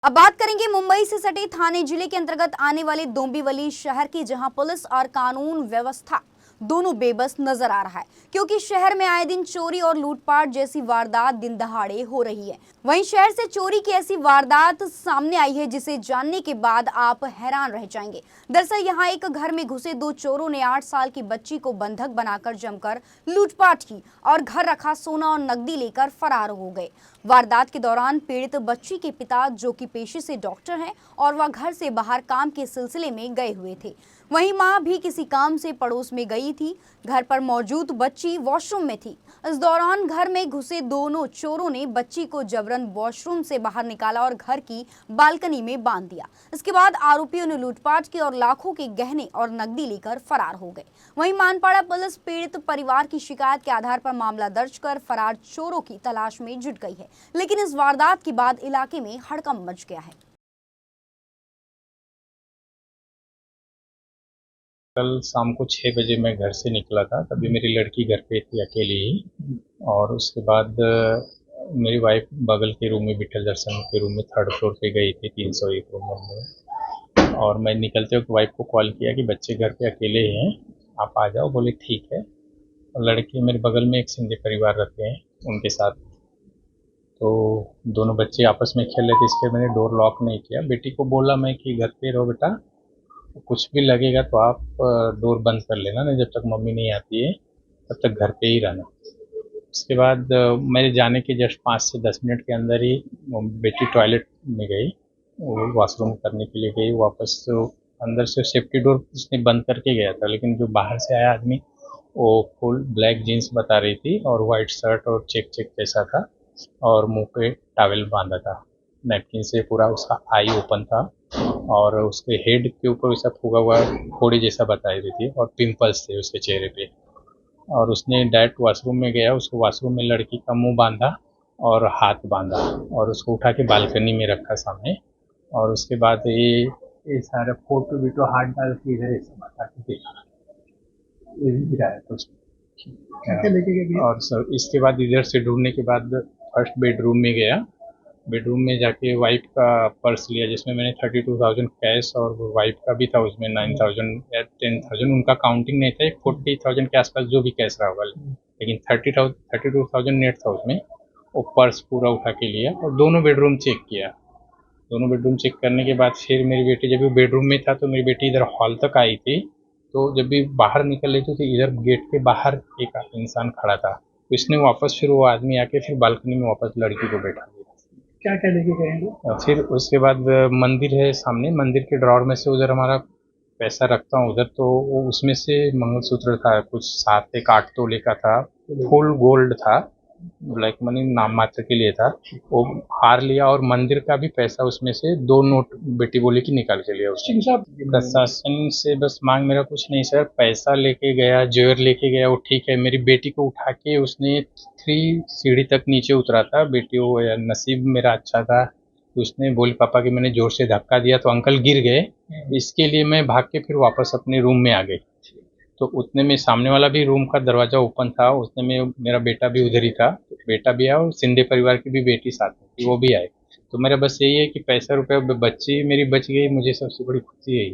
अब बात करेंगे मुंबई से सटे थाने जिले के अंतर्गत आने वाले डोंबिवली शहर की, जहां पुलिस और कानून व्यवस्था दोनों बेबस नजर आ रहा है, क्योंकि शहर में आए दिन चोरी और लूटपाट जैसी वारदात दिन दहाड़े हो रही है। वहीं शहर से चोरी की ऐसी वारदात सामने आई है जिसे जानने के बाद आप हैरान रह जाएंगे। दरअसल यहां एक घर में घुसे दो चोरों ने 8 साल की बच्ची को बंधक बनाकर जमकर लूटपाट की और घर रखा सोना और नकदी लेकर फरार हो गए। वारदात के दौरान पीड़ित बच्ची के पिता, जो कि पेशे से डॉक्टर हैं, और वह घर से बाहर काम के सिलसिले में गए हुए थे। वहीं मां भी किसी काम से पड़ोस में गई थी। घर पर मौजूद बच्ची वॉशरूम में थी। इस दौरान घर में घुसे दोनों चोरों ने बच्ची को जबरन वॉशरूम से बाहर निकाला और घर की बालकनी में बांध दिया। इसके बाद आरोपियों ने लूटपाट की और लाखों के गहने और नकदी लेकर फरार हो गए। वहीं मानपाड़ा पुलिस पीड़ित परिवार की शिकायत के आधार पर मामला दर्ज कर फरार चोरों की तलाश में जुट गई है। लेकिन इस वारदात के बाद इलाके में हड़कंप मच गया है। कल शाम को 6 बजे मैं घर से निकला था, तभी मेरी लड़की घर पे थी अकेली ही। और उसके बाद मेरी वाइफ बगल के रूम में, विठल दर्शन के रूम में 3rd फ्लोर पे गई थी, 301 रूम में। और मैं निकलते वक्त वाइफ को कॉल किया कि बच्चे घर पे अकेले हैं, आप आ जाओ। बोले ठीक है। और लड़के मेरे बगल में एक सिंधी परिवार रहते हैं, उनके साथ। तो दोनों बच्चे आपस में खेल रहे थे, इसलिए मैंने डोर लॉक नहीं किया। बेटी को बोला मैं कि घर पे रहो बेटा, कुछ भी लगेगा तो आप डोर बंद कर लेना, नहीं जब तक मम्मी नहीं आती है तब तक घर पे ही रहना। उसके बाद मेरे जाने के जस्ट 5 से 10 मिनट के अंदर ही बेटी टॉयलेट में गई, वो वॉशरूम करने के लिए गई। वापस तो अंदर से सेफ्टी डोर उसने बंद करके गया था, लेकिन जो बाहर से आया आदमी वो फुल ब्लैक जीन्स बता रही थी और वाइट शर्ट और चेक चेक जैसा था, और मुंह पे टॉवेल बांधा था, नैपकिन से पूरा उसका आई ओपन था, और उसके हेड के ऊपर वैसा फूगा हुआ फोड़ी जैसा बताई रही थी, और पिंपल्स थे उसके चेहरे पे। और उसने डायरेक्ट वॉशरूम में गया, उसको वॉशरूम में लड़की का मुंह बांधा और हाथ बांधा, और उसको उठा के बालकनी में रखा सामने। और उसके बाद ये सारा फोटो वीटो हाथ डाल के इधर ऐसा बता के देखा, ये भी गिराया था उसने। और सर इसके बाद इधर से ढूंढने के बाद फर्स्ट बेडरूम में गया। बेडरूम में जाके वाइफ का पर्स लिया, जिसमें मैंने 32,000 कैश, और वाइफ का भी था उसमें 9,000 या 10,000, उनका काउंटिंग नहीं था, 40,000 के आसपास जो भी कैश रहा होगा, लेकिन 32,000 नेट था उसमें। वो पर्स पूरा उठा के लिया और दोनों बेडरूम चेक किया। दोनों बेडरूम चेक करने के बाद फिर मेरी बेटी, जब वो बेडरूम में था तो मेरी बेटी इधर हॉल तक आई थी, तो जब भी बाहर निकल रही थी तो इधर गेट के बाहर एक इंसान खड़ा था, तो इसने वापस फिर वो आदमी आके फिर बालकनी में वापस लड़की को बैठा दिया। क्या क्या लेके गए? फिर उसके बाद मंदिर है सामने, मंदिर के ड्रॉर में से उधर हमारा पैसा रखता हूँ उधर, तो वो उसमें से मंगलसूत्र था, कुछ 7-8 तोले का था, फुल गोल्ड था, ब्लैक मनी नाम मात्र के लिए था। वो हार लिया, और मंदिर का भी पैसा उसमें से 2 नोट बेटी बोली की निकाल के लिया उसने। प्रशासन से बस मांग मेरा कुछ नहीं सर, पैसा लेके गया, ज्वेलर लेके गया वो ठीक है, मेरी बेटी को उठा के उसने 3 सीढ़ी तक नीचे उतरा था। बेटी वो नसीब मेरा अच्छा था, उसने बोली पापा कि मैंने जोर से धक्का दिया तो अंकल गिर गए, इसके लिए मैं भाग के फिर वापस अपने रूम में आ गई। तो उतने में सामने वाला भी रूम का दरवाजा ओपन था, उतने में मेरा बेटा भी उधर ही था, बेटा भी आया और सिंधे परिवार की भी बेटी साथ में थी, वो भी आए। तो मेरा बस यही है कि पैसा रुपया बच्ची मेरी बच गई, मुझे सबसे बड़ी खुशी है।